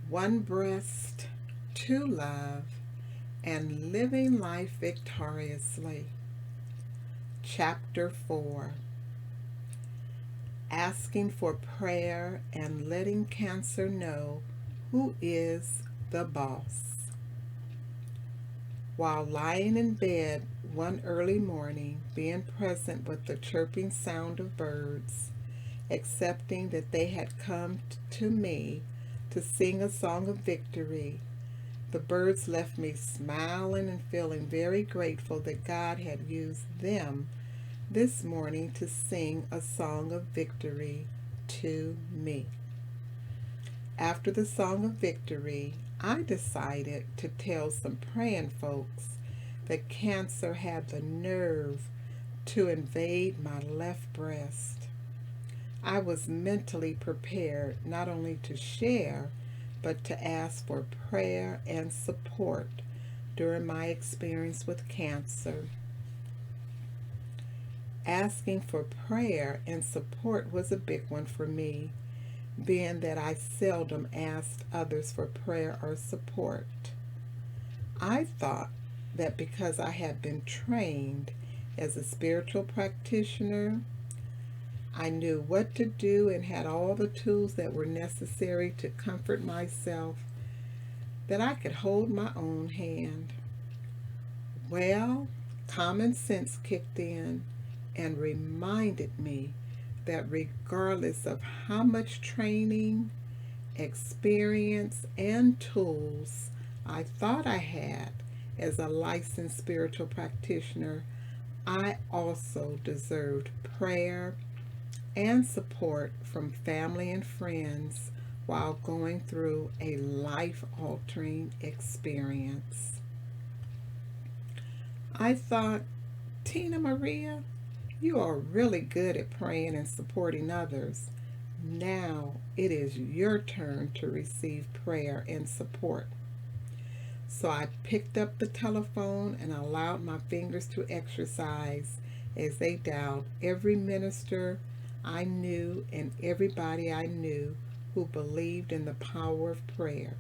one breast, two love, and living life victoriously. Chapter 4. Asking for prayer and letting Cancer know who is the boss. While lying in bed one early morning, being present with the chirping sound of birds, accepting that they had come to me to sing a song of victory, the birds left me smiling and feeling very grateful that God had used them this morning to sing a song of victory to me. After the song of victory, I decided to tell some praying folks that Cancer had the nerve to invade my left breast. I was mentally prepared not only to share, but to ask for prayer and support during my experience with Cancer. Asking for prayer and support was a big one for me, being that I seldom asked others for prayer or support. I thought that because I had been trained as a spiritual practitioner, I knew what to do and had all the tools that were necessary to comfort myself, that I could hold my own hand. Well, common sense kicked in and reminded me that regardless of how much training, experience, and tools I thought I had as a licensed spiritual practitioner, I also deserved prayer and support from family and friends while going through a life-altering experience. I thought, Tina Maria, you are really good at praying and supporting others. Now it is your turn to receive prayer and support. So I picked up the telephone and allowed my fingers to exercise as they dialed every minister I knew and everybody I knew who believed in the power of prayer.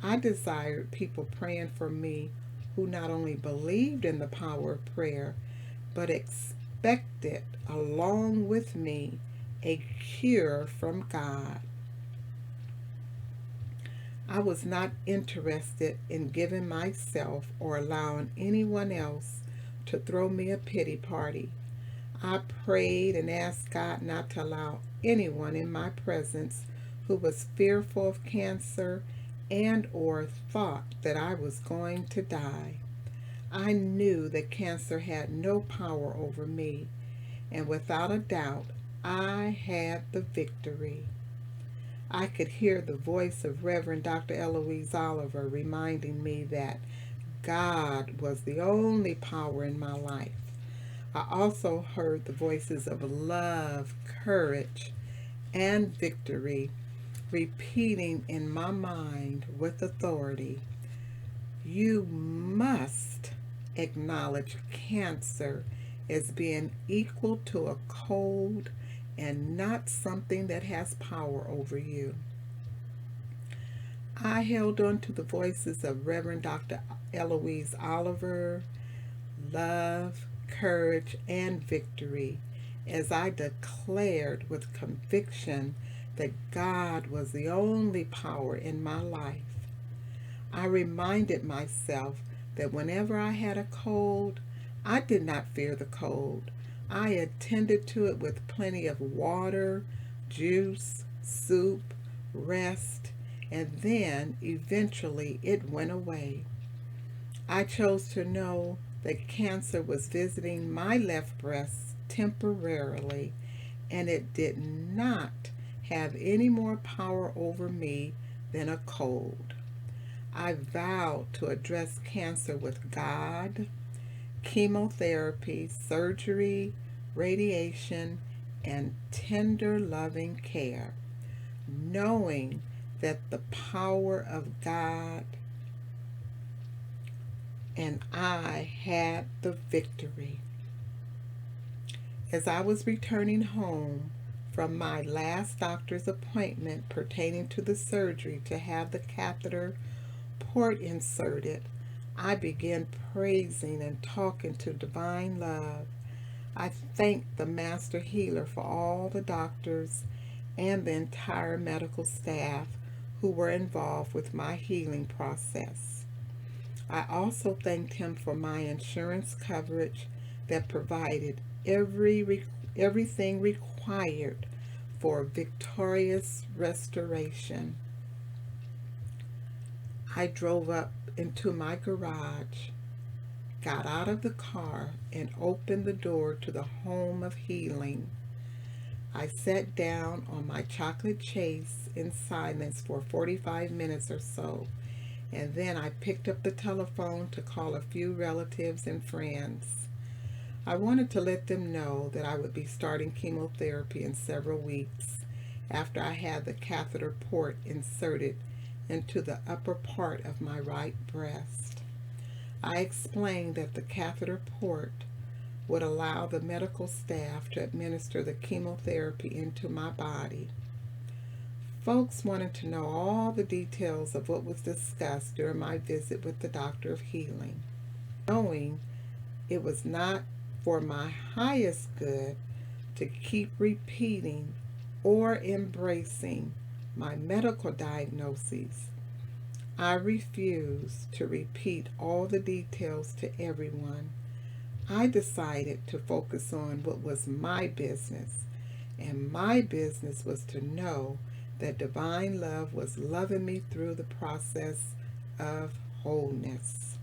I desired people praying for me who not only believed in the power of prayer, but expected, along with me, a cure from God. I was not interested in giving myself or allowing anyone else to throw me a pity party. I prayed and asked God not to allow anyone in my presence who was fearful of Cancer and or thought that I was going to die. I knew that Cancer had no power over me, and without a doubt, I had the victory. I could hear the voice of Reverend Dr. Eloise Oliver reminding me that God was the only power in my life. I also heard the voices of love, courage, and victory repeating in my mind with authority, you must acknowledge Cancer as being equal to a cold and not something that has power over you. I held on to the voices of Reverend Dr. Eloise Oliver, love, courage, and victory as I declared with conviction that God was the only power in my life. I reminded myself that whenever I had a cold, I did not fear the cold. I attended to it with plenty of water, juice, soup, rest, and then eventually it went away. I chose to know that Cancer was visiting my left breast temporarily, and it did not have any more power over me than a cold. I vowed to address Cancer with God, chemotherapy, surgery, radiation, and tender loving care, knowing that the power of God and I had the victory. As I was returning home from my last doctor's appointment pertaining to the surgery to have the catheter port inserted, I began praising and talking to divine love. I thanked the master healer for all the doctors and the entire medical staff who were involved with my healing process. I also thanked him for my insurance coverage that provided everything required for victorious restoration. I drove up into my garage, got out of the car, and opened the door to the home of healing. I sat down on my chocolate chase in silence for 45 minutes or so, and then I picked up the telephone to call a few relatives and friends. I wanted to let them know that I would be starting chemotherapy in several weeks after I had the catheter port inserted into the upper part of my right breast. I explained that the catheter port would allow the medical staff to administer the chemotherapy into my body. Folks wanted to know all the details of what was discussed during my visit with the doctor of healing. Knowing it was not for my highest good to keep repeating or embracing my medical diagnoses, I refused to repeat all the details to everyone. I decided to focus on what was my business, and my business was to know that divine love was loving me through the process of wholeness.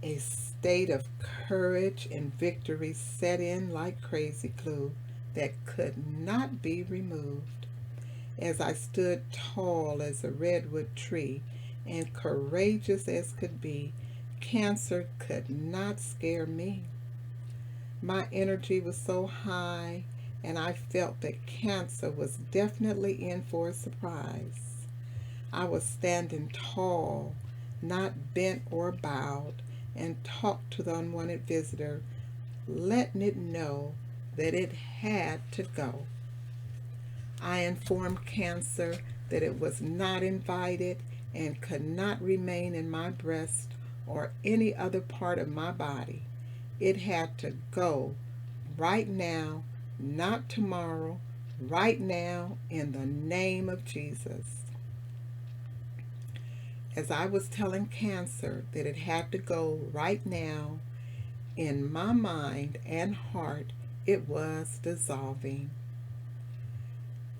A state of courage and victory set in like crazy glue that could not be removed. As I stood tall as a redwood tree and courageous as could be, cancer could not scare me. My energy was so high, and I felt that cancer was definitely in for a surprise. I was standing tall, not bent or bowed, and talked to the unwanted visitor, letting it know that it had to go. I informed cancer that it was not invited and could not remain in my breast or any other part of my body. It had to go right now, not tomorrow, right now, in the name of Jesus. As I was telling cancer that it had to go right now, in my mind and heart, it was dissolving.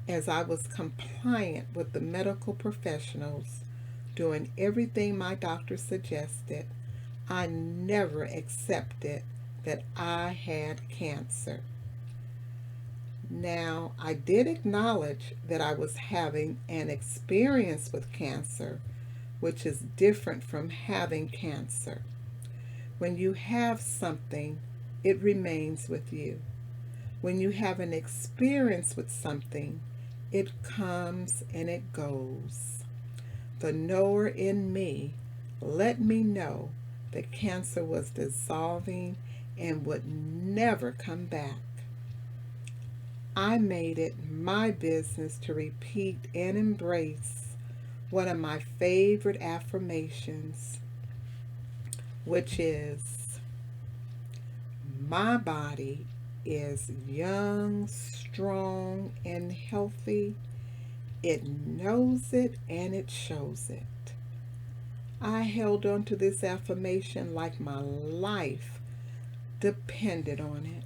As I was compliant with the medical professionals, doing everything my doctor suggested, I never accepted that I had cancer. Now, I did acknowledge that I was having an experience with cancer, which is different from having cancer. When you have something, it remains with you. When you have an experience with something, it comes and it goes. The knower in me let me know that cancer was dissolving and would never come back. I made it my business to repeat and embrace one of my favorite affirmations, which is, my body is young, strong, and healthy. It knows it and it shows it. I held on to this affirmation like my life depended on it.